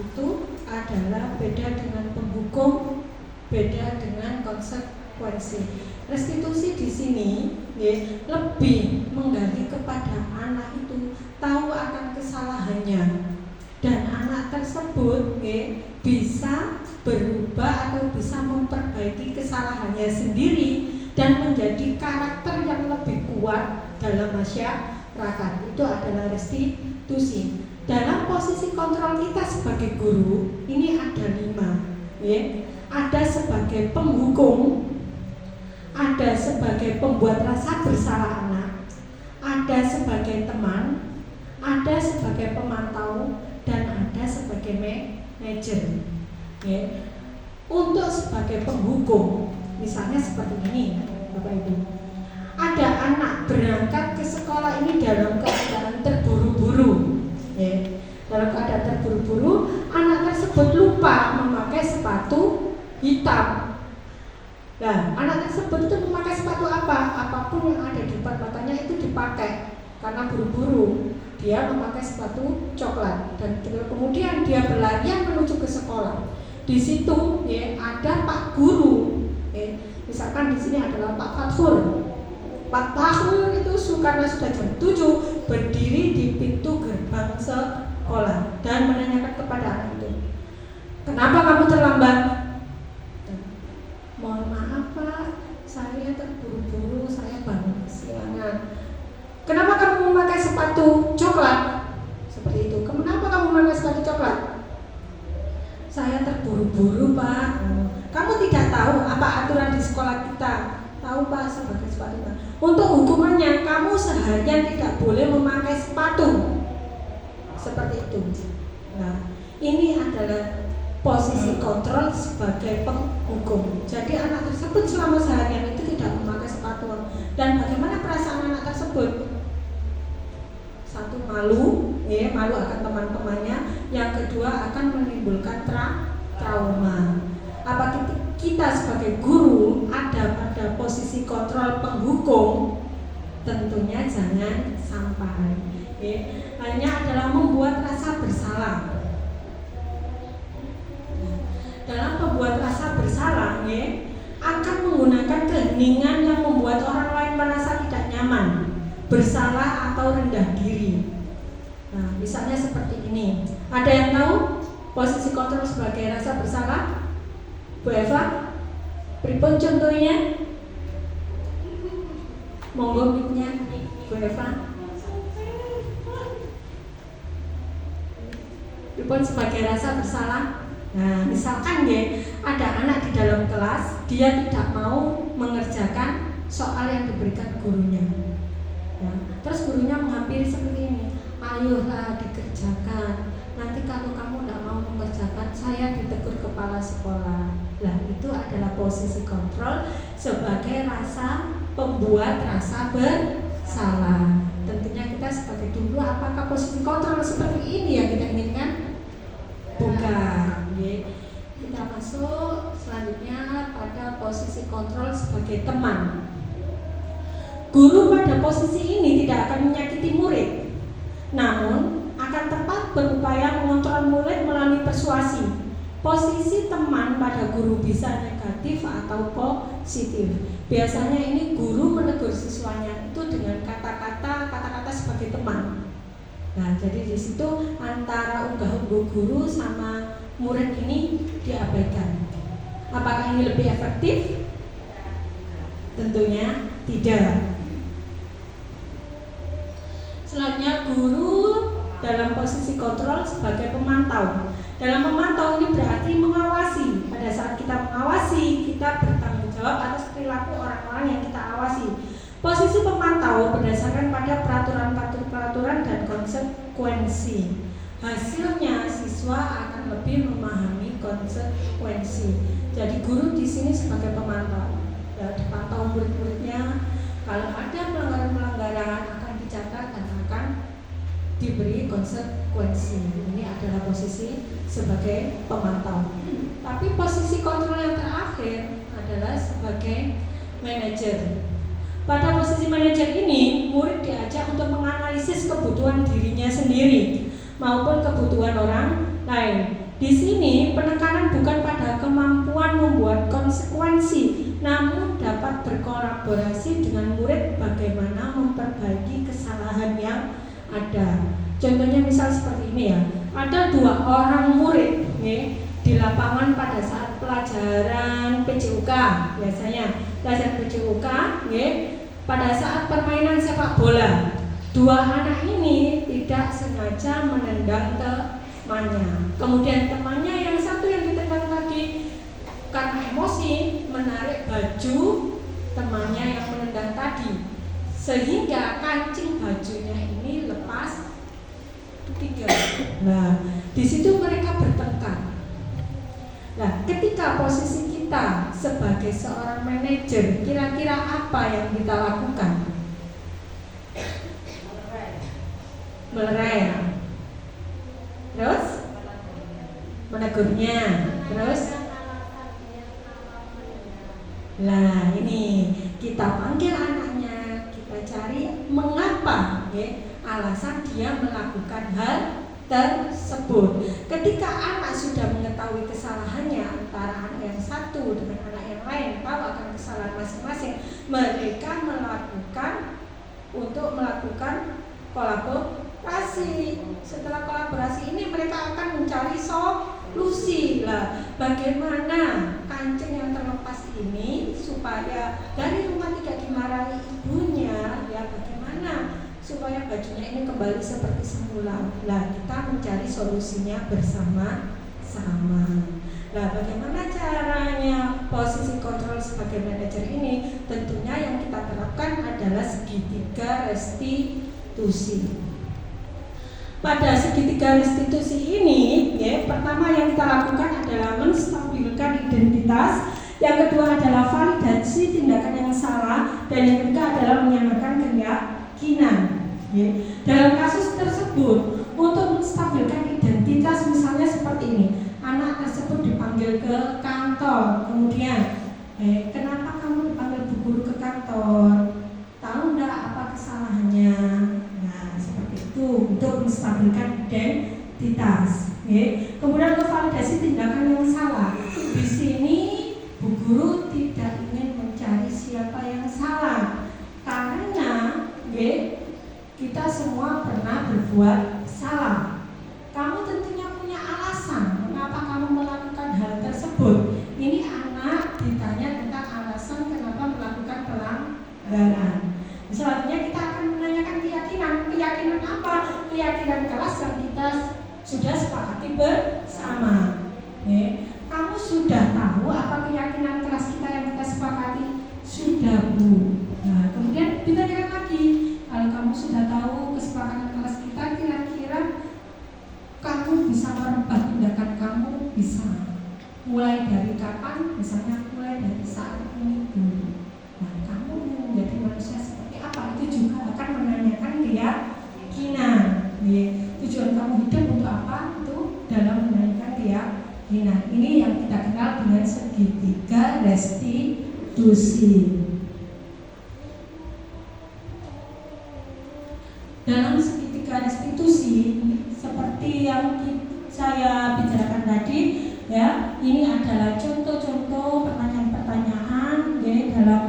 itu adalah beda dengan penghukum, beda dengan konsekuensi. Restitusi di sini lebih menggali kepada anak itu tahu akan kesalahannya dan anak tersebut bisa berubah atau bisa memperbaiki kesalahannya sendiri dan menjadi karakter yang lebih kuat dalam masyarakat. Itu adalah restitusi. Dalam posisi kontrol kita sebagai guru ini ada 5 Ada sebagai penghukum, ada sebagai pembuat rasa bersalah anak, ada sebagai teman, ada sebagai pemantau, dan ada sebagai manajer. Untuk sebagai penghukum, misalnya seperti ini, Bapak Ibu. Ada anak berangkat ke sekolah ini dalam keadaan terburu-buru. Dalam keadaan terburu-buru, anak tersebut lupa memakai sepatu hitam. Nah, anak tersebut itu memakai sepatu apa? Apapun yang ada di depan matanya itu dipakai karena buru-buru. Dia memakai sepatu coklat dan kemudian dia berlarian menuju ke sekolah. Di situ ada Pak Guru. Misalkan di sini adalah Pak Fathur. Pak Fathur itu karena sudah jam 7 berdiri di pintu gerbang sekolah dan menanyakan kepada anak itu, "Kenapa kamu terlambat?" "Mohon maaf Pak, saya terburu-buru, saya bangun kesiangan." "Kenapa kamu memakai sepatu coklat?" Seperti itu. "Kenapa kamu memakai sepatu coklat?" "Saya terburu-buru Pak." "Kamu tidak tahu apa aturan di sekolah kita?" "Tahu Pak, sebagai sepatu Pak." "Untuk hukumannya kamu seharian tidak boleh memakai sepatu." Seperti itu. Nah, ini adalah posisi kontrol sebagai penghukum. Jadi anak tersebut selama seharian itu tidak memakai sepatu. Dan bagaimana perasaan anak tersebut? Satu, malu, malu akan teman-temannya. Yang kedua, akan menimbulkan trauma. Apa kita sebagai guru ada pada posisi kontrol penghukum? Tentunya jangan sampai. Hanya adalah membuat rasa bersalah. Dalam membuat rasa bersalah, akan menggunakan keheningan yang membuat orang lain merasa tidak nyaman, bersalah atau rendah diri. Nah, misalnya seperti ini. Ada yang tahu posisi kontrol sebagai rasa bersalah? Bu Eva, pripun contohnya? Monggo mic-nya Bu Eva. Pripun sebagai rasa bersalah? Nah, misalkan ada anak di dalam kelas, dia tidak mau mengerjakan soal yang diberikan gurunya. Terus gurunya menghampiri seperti ini, "Ayolah dikerjakan. Nanti kalau kamu tidak mau mengerjakan, saya ditegur kepala sekolah." Nah, itu adalah posisi kontrol sebagai rasa pembuat rasa bersalah. Tentunya kita sebagai guru, apakah posisi kontrol seperti ini yang kita inginkan? Bukan. Kita masuk selanjutnya pada posisi kontrol sebagai teman. Guru pada posisi ini tidak akan menyakiti murid, namun akan tepat berupaya mengontrol murid melalui persuasi. Posisi teman pada guru bisa negatif atau positif. Biasanya ini guru menegur siswanya itu dengan kata-kata sebagai teman. Nah, jadi di situ antara unggah-ungguh guru sama murid ini diabaikan. Apakah ini lebih efektif? Tentunya tidak. Selanjutnya, guru dalam posisi kontrol sebagai pemantau. Dalam memantau ini berarti mengawasi. Pada saat kita mengawasi, kita bertanggung jawab atas perilaku orang-orang yang kita awasi. Posisi pemantau berdasarkan pada peraturan dan konsekuensi. Hasilnya siswa akan lebih memahami konsekuensi. Jadi guru di sini sebagai pemantau. Dipantau murid-muridnya. Kalau ada pelanggaran-pelanggaran akan dicatat dan akan diberi konsekuensi. Ini adalah posisi sebagai pemantau. Tapi posisi kontrol yang terakhir adalah sebagai manajer. Pada posisi manajer ini, murid diajak untuk menganalisis kebutuhan dirinya sendiri maupun kebutuhan orang lain. Di sini penekanan bukan pada kemampuan membuat konsekuensi, namun dapat berkolaborasi dengan murid bagaimana memperbaiki kesalahan yang ada. Contohnya misal seperti ini ya, ada 2 orang murid di lapangan pada saat pelajaran PJUK, biasanya pelajaran PJUK pada saat permainan sepak bola. 2 anak ini tidak sengaja menendang temannya. Kemudian temannya yang satu yang ditendang tadi karena emosi menarik baju temannya yang menendang tadi, sehingga kancing bajunya ini lepas 3. Nah, di situ mereka bertengkar. Nah, ketika posisi kita sebagai seorang manajer, kira-kira apa yang kita lakukan? Melerai. Terus menegurnya. Terus nah ini kita panggil anaknya, kita cari mengapa alasan dia melakukan hal tersebut. Ketika anak sudah mengetahui kesalahannya, antara anak yang satu dengan anak yang lain tahu akan kesalahan masing-masing, mereka melakukan kolaborasi. Setelah kolaborasi ini mereka akan mencari solusi. Lah, bagaimana kancing yang terlepas ini supaya dari rumah tidak dimarahi ibunya, ya bagaimana supaya bajunya ini kembali seperti semula. Nah, kita mencari solusinya bersama-sama. Nah, bagaimana caranya posisi kontrol sebagai manajer ini? Tentunya yang kita terapkan adalah segitiga restitusi. Pada segitiga restitusi ini, pertama yang kita lakukan adalah menstabilkan identitas. Yang kedua adalah validasi tindakan yang salah, dan yang ketiga adalah menyamarkan keyakinan. Dalam kasus tersebut, untuk menstabilkan identitas misalnya seperti ini, anak tersebut dipanggil ke kantor, kemudian kenapa kamu dipanggil Bu Guru ke kantor? Tahu enggak apa kesalahannya? Nah, seperti itu untuk menstabilkan identitas. Kemudian untuk validasi tindakan yang salah. Di sini Bu Guru tidak ingin mencari siapa yang salah, karena kita semua pernah berbuat salah. Kamu tentunya punya alasan mengapa kamu melakukan hal tersebut. Ini anak ditanya tentang alasan kenapa melakukan pelanggaran. Selanjutnya kita akan menanyakan keyakinan. Keyakinan apa? Keyakinan kelas yang kita sudah sepakati bersama. Kamu sudah tahu apa keyakinan kelas kita yang kita sepakati? Sudah, Bu. Nah, kemudian ditanyakan lagi, kalau kamu sudah tahu kesepakatan kelas kita, kira-kira kamu bisa merubah tindakan kamu bisa mulai dari kapan? Misalnya mulai dari saat ini dulu. Nah, kamu menjadi manusia seperti apa? Itu juga akan menanyakan keyakinan. Tujuan kamu hidup untuk apa? Itu dalam menanyakan keyakinan. Ini yang kita kenal dengan segitiga restitusi. Dalam segitiga restitusi, seperti yang saya bicarakan tadi, ya, ini adalah contoh-contoh pertanyaan-pertanyaan dalam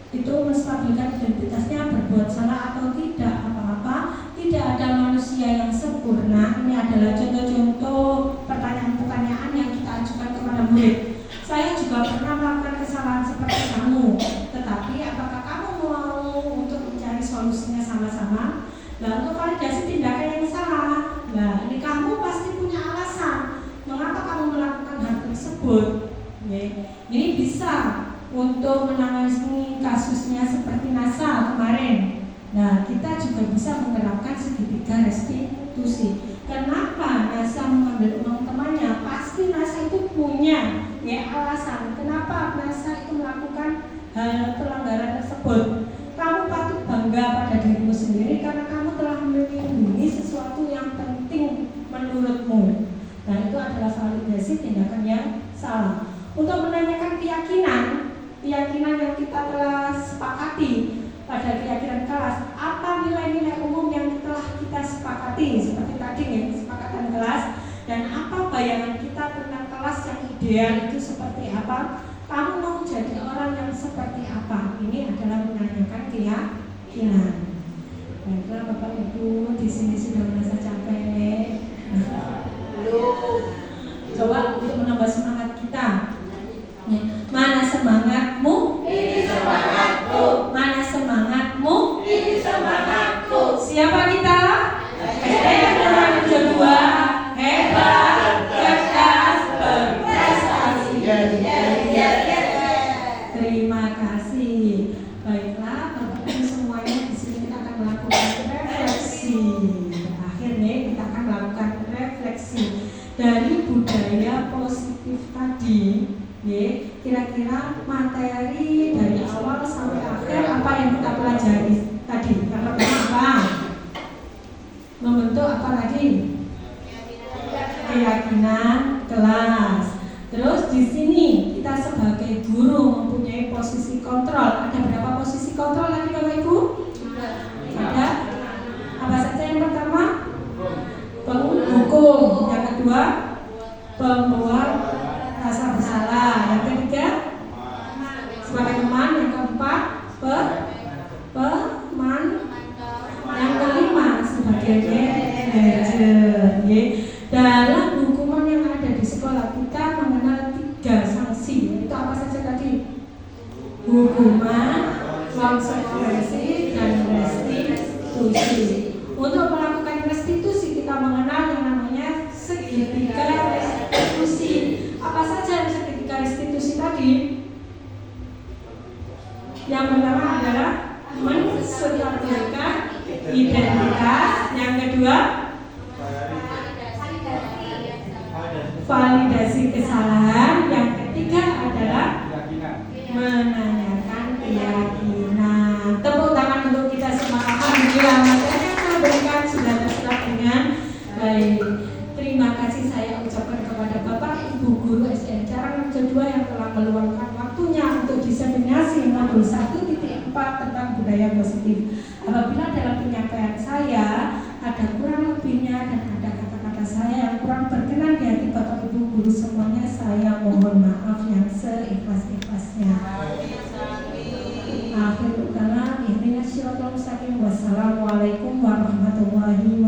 itu menstabilkan identitasnya, berbuat salah atau tidak apa-apa. Tidak ada manusia yang sempurna. Ini adalah contoh-contoh pertanyaan-pertanyaan yang kita ajukan kepada murid. Saya juga pernah melakukan kesalahan seperti kamu, tetapi apakah kamu mau untuk mencari solusinya sama-sama? Nah, untuk validasi tindakan yang salah, nah ini kamu pasti punya alasan mengapa kamu melakukan hal tersebut. Ini bisa untuk menangani kasusnya seperti NASA kemarin. Nah, kita juga bisa menerapkan segitiga restitusi. Kenapa NASA mengambil uang temannya? Pasti NASA itu punya alasan kenapa NASA itu melakukan hal pelanggaran tersebut. Kamu patut bangga pada dirimu sendiri karena kamu telah melindungi sesuatu yang penting menurutmu. Nah, itu adalah validasi tindakan yang salah. Untuk menanyakan keyakinan yang kita telah sepakati pada keyakinan kelas, apa nilai-nilai umum yang telah kita sepakati? Seperti tadi sepakat ideal itu seperti apa? Kamu mau jadi orang yang seperti apa? Ini adalah menanyakan keyakinan. Baiklah Bapak Ibu, di sini sudah merasa capek. Coba untuk menambah semangat kita. Mana semangatmu? Ini semangatku. Mana semangatmu? Ini semangatku. Siapa kita? SDN 2 hebat, cerdas, berprestasi. Terima kasih. Baiklah, Bapak Ibu semuanya, di sini kita akan melakukan refleksi. Terakhir nih, kita akan melakukan refleksi dari budaya positif tadi. Kira-kira materi dari awal sampai akhir apa yang kita pelajari tadi? Yang pertama apa? Membentuk apa tadi? Keyakinan kelas. Terus di sini kita sebagai guru mempunyai posisi kontrol. Ada berapa posisi kontrol tadi Bapak Ibu? Ada. Apa saja yang pertama? Penghukum. Yang kedua, pembuat rasa bersalah. Yang ketiga, sebagai teman. Yang keempat, peman. Yang kelima, sebagai manajer. Dalam hukuman yang ada di sekolah kita mengenal 3 sanksi. Itu apa saja tadi? Hukuman, konsekuensi, dan restitusi. Untuk melakukan restitusi kita mengenal yang namanya segitiga restitusi. Apa saja yang segitiga restitusi tadi? Yang pertama adalah menstabilkan identitas. Yang kedua, validasi kesalahan. Yang ketiga adalah menanyakan keyakinan. Tepuk tangan untuk kita semua. Alhamdulillah, materi yang saya berikan sudah terserap dengan baik. Terima kasih saya ucapkan kepada Bapak Ibu Guru SDN Carang Rejo 2 yang telah meluangkan waktunya untuk diseminasi modul 1.4 tentang budaya positif. Apabila dalam penyampaian saya ada kurang lebihnya dan ada kata-kata saya yang kurang berkenan di hati Bapak Ibu Guru semuanya, saya mohon maaf yang seikhlas-ikhlasnya. Akhirul kalam, ihdinas siratal mustaqim. Wassalamualaikum warahmatullahi